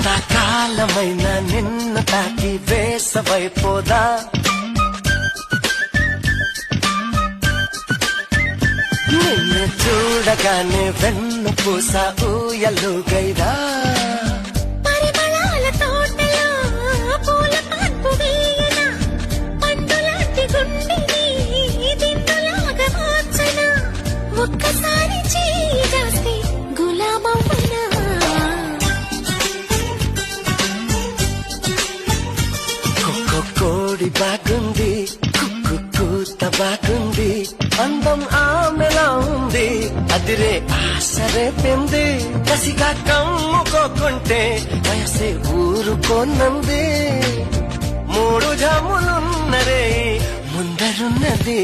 కాలమైన నిన్ను తాకి వేసవైపోదా నిన్ను చూడగానే వెన్ను పూస ఊయలుగైరా ఒక్కసారి చేస్తే గులాబవ్వనా కోడి బాగుంది కుక్కు కూత బాగుంది అందం ఆమెలా ఉంది అదిరే ఆసరేపింది కసిగా కమ్ముకోకుంటే వయసే ఊరుకోనంది మూడు జాములున్నరే ముందరున్నది